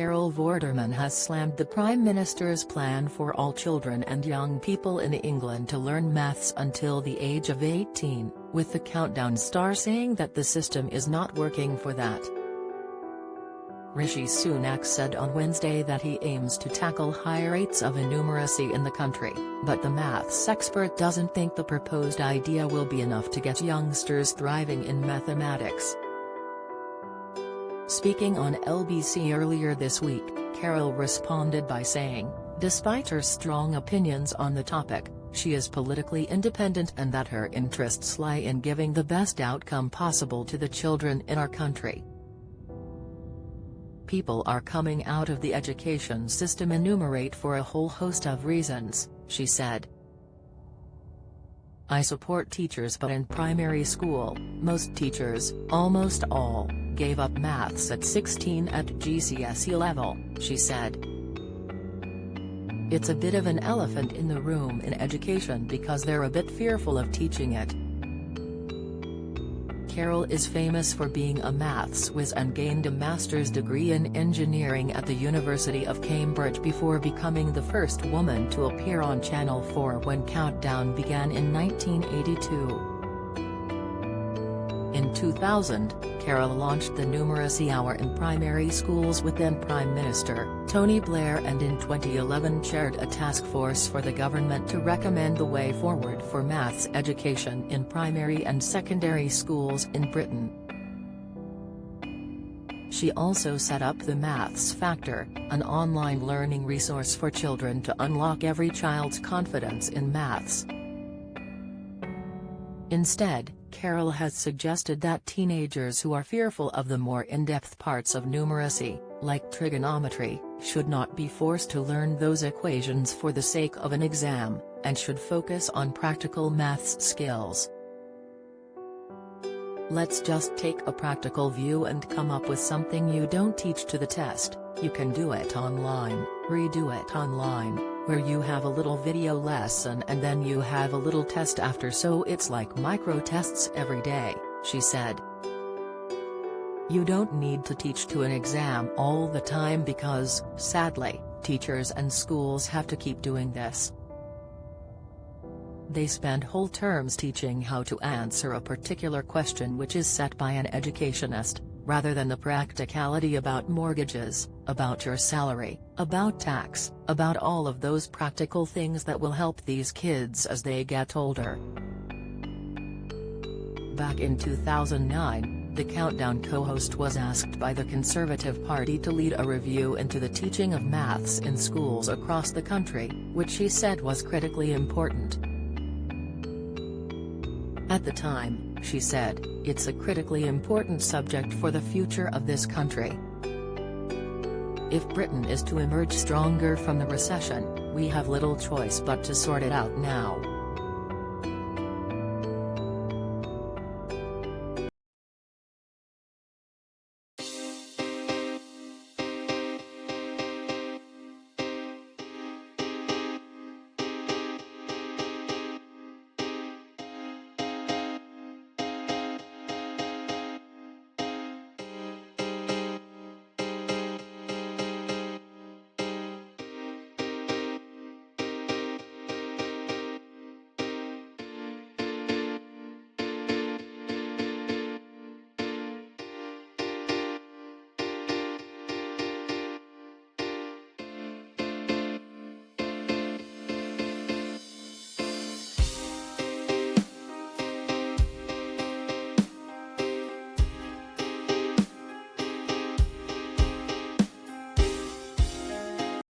Carol Vorderman has slammed the Prime Minister's plan for all children and young people in England to learn maths until the age of 18, with the Countdown star saying that the system is not working for that. Rishi Sunak said on Wednesday that he aims to tackle high rates of innumeracy in the country, but the maths expert doesn't think the proposed idea will be enough to get youngsters thriving in mathematics. Speaking on LBC earlier this week, Carol responded by saying, despite her strong opinions on the topic, she is politically independent and that her interests lie in giving the best outcome possible to the children in our country. People are coming out of the education system enumerate for a whole host of reasons, she said. I support teachers, but in primary school, most teachers, almost all, gave up maths at 16 at GCSE level, she said. It's a bit of an elephant in the room in education because they're a bit fearful of teaching it. Carol is famous for being a maths whiz and gained a master's degree in engineering at the University of Cambridge before becoming the first woman to appear on Channel 4 when Countdown began in 1982. In 2000, Carol launched the Numeracy Hour in primary schools with then Prime Minister Tony Blair, and in 2011 chaired a task force for the government to recommend the way forward for maths education in primary and secondary schools in Britain. She also set up the Maths Factor, an online learning resource for children to unlock every child's confidence in maths. Instead, Carol has suggested that teenagers who are fearful of the more in-depth parts of numeracy, like trigonometry, should not be forced to learn those equations for the sake of an exam, and should focus on practical maths skills. Let's just take a practical view and come up with something you don't teach to the test. You can do it online, redo it online, where you have a little video lesson and then you have a little test after, so it's like micro tests every day, she said. You don't need to teach to an exam all the time because, sadly, teachers and schools have to keep doing this. They spend whole terms teaching how to answer a particular question which is set by an educationist, rather than the practicality about mortgages, about your salary, about tax, about all of those practical things that will help these kids as they get older. Back in 2009, the Countdown co-host was asked by the Conservative Party to lead a review into the teaching of maths in schools across the country, which she said was critically important. At the time, she said, it's a critically important subject for the future of this country. If Britain is to emerge stronger from the recession, we have little choice but to sort it out now.